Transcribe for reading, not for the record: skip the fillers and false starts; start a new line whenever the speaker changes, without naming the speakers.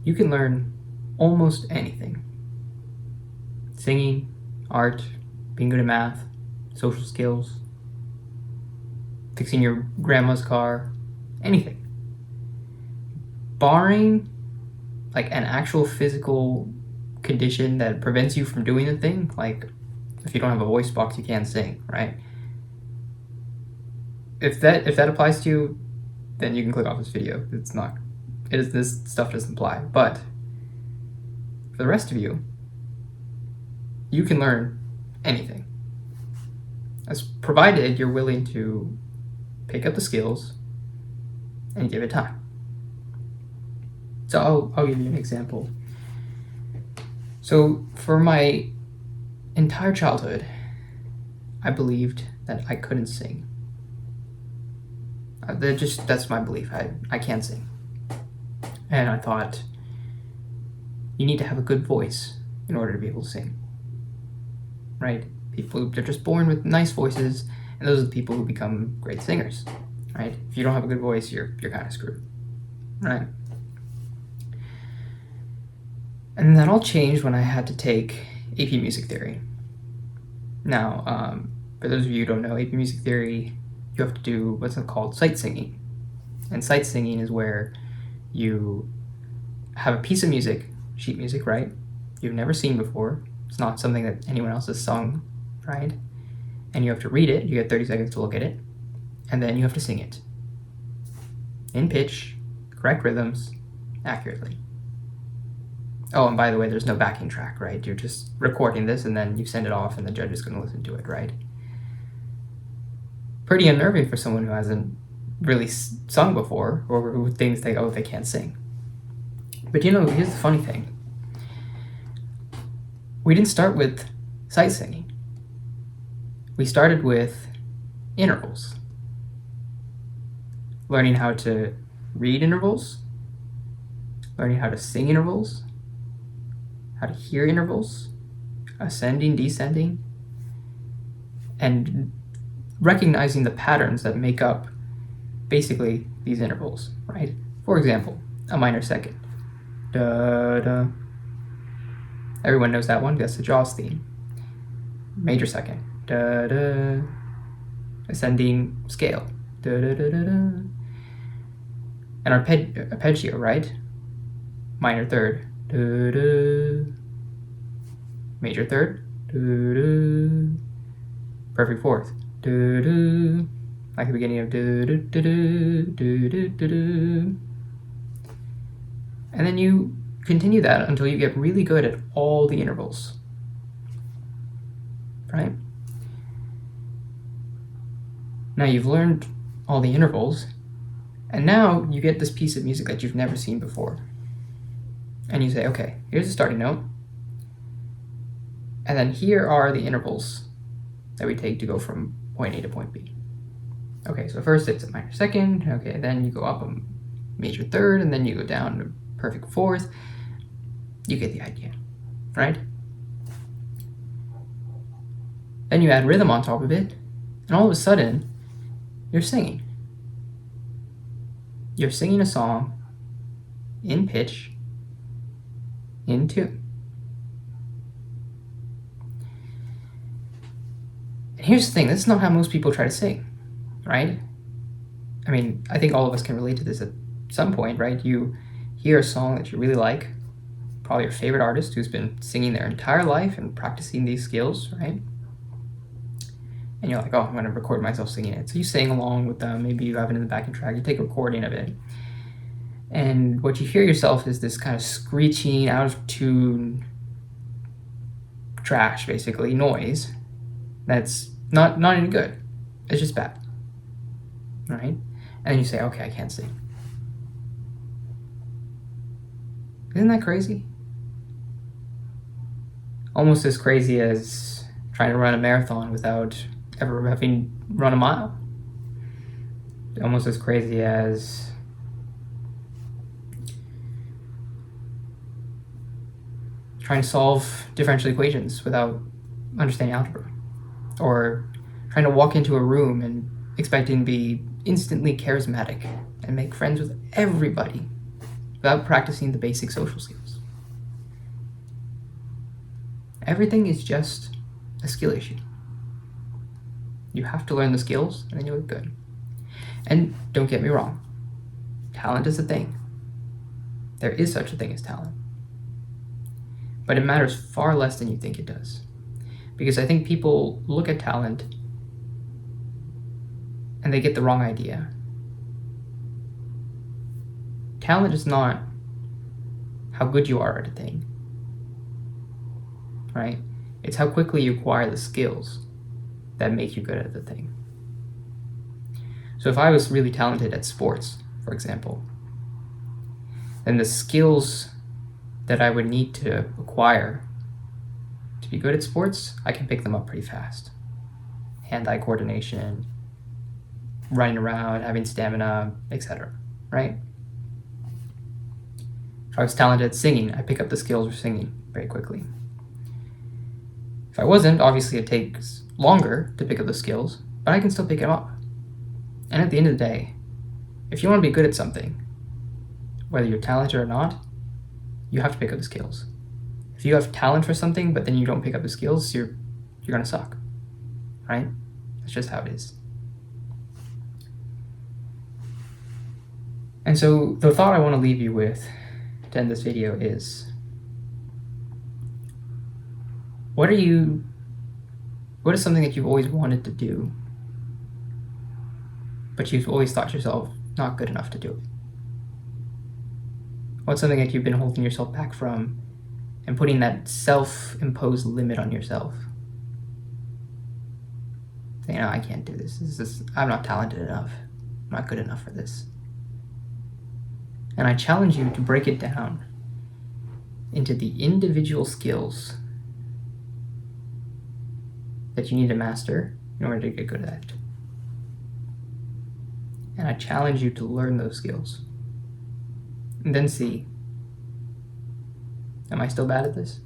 you can learn almost anything. Singing, art, being good at math, social skills, fixing your grandma's car, anything. Barring like an actual physical condition that prevents you from doing the thing, like if you don't have a voice box, you can't sing, right? If that applies to you, then you can click off this video. This stuff doesn't apply. But for the rest of you, you can learn anything, as provided you're willing to pick up the skills and give it time. So I'll give you an example. So for my entire childhood, I believed that I couldn't sing. That's my belief. I can't sing. And I thought, you need to have a good voice in order to be able to sing, right? People, they're just born with nice voices, and those are the people who become great singers, right? If you don't have a good voice, you're kind of screwed, right? And that all changed when I had to take AP Music Theory. Now, for those of you who don't know, AP Music Theory, you have to do what's called sight singing. And sight singing is where you have a piece of music, sheet music, right? You've never seen before. It's not something that anyone else has sung, right? And you have to read it. You get 30 seconds to look at it. And then you have to sing it in pitch, correct rhythms, accurately. Oh, and by the way, there's no backing track, right? You're just recording this and then you send it off and the judge is going to listen to it, right? Pretty unnerving for someone who hasn't really sung before or who thinks they can't sing. But here's the funny thing. We didn't start with sight singing. We started with intervals. Learning how to read intervals, learning how to sing intervals, how to hear intervals, ascending, descending, and recognizing the patterns that make up basically these intervals, right? For example, a minor second. Da, da. Everyone knows that one. That's the Jaws theme. Major second. Da, da. Ascending scale. Da, da, da, da, da. And arpeggio, right? Minor third. Da, da. Major third. Da, da. Perfect fourth. Da, da. Like the beginning of da, da, da, da, da, da, da. And then you continue that until you get really good at all the intervals, right? Now you've learned all the intervals, and now you get this piece of music that you've never seen before. And you say, okay, here's the starting note. And then here are the intervals that we take to go from point A to point B. Okay, so first it's a minor second, okay, then you go up a major third, and then you go down to perfect fourth. You get the idea, right? Then you add rhythm on top of it, and all of a sudden, you're singing. You're singing a song in pitch, in tune. And here's the thing, this is not how most people try to sing, right? I mean, I think all of us can relate to this at some point, right? You hear a song that you really like, probably your favorite artist who's been singing their entire life and practicing these skills, right? And you're like, oh, I'm going to record myself singing it. So you sing along with them. Maybe you have it in the backing track. You take a recording of it. And what you hear yourself is this kind of screeching, out of tune, trash, basically, noise that's not any good. It's just bad, right? And then you say, okay, I can't sing. Isn't that crazy? Almost as crazy as trying to run a marathon without ever having run a mile. Almost as crazy as trying to solve differential equations without understanding algebra. Or trying to walk into a room and expecting to be instantly charismatic and make friends with everybody without practicing the basic social skills. Everything is just a skill issue. You have to learn the skills, and then you'll get good. And don't get me wrong, talent is a thing. There is such a thing as talent. But it matters far less than you think it does. Because I think people look at talent and they get the wrong idea. Talent is not how good you are at a thing, right? It's how quickly you acquire the skills that make you good at the thing. So if I was really talented at sports, for example, then the skills that I would need to acquire to be good at sports, I can pick them up pretty fast. Hand-eye coordination, running around, having stamina, etc., right? If I was talented at singing, I pick up the skills for singing very quickly. If I wasn't, obviously it takes longer to pick up the skills, but I can still pick them up. And at the end of the day, if you want to be good at something, whether you're talented or not, you have to pick up the skills. If you have talent for something, but then you don't pick up the skills, you're gonna suck, right? That's just how it is. And so the thought I want to leave you with to end this video is, what is something that you've always wanted to do, but you've always thought yourself not good enough to do it? What's something that you've been holding yourself back from and putting that self-imposed limit on yourself? Saying, no, I can't do this. I'm not talented enough. I'm not good enough for this. And I challenge you to break it down into the individual skills that you need to master in order to get good at it. And I challenge you to learn those skills. And then see, am I still bad at this?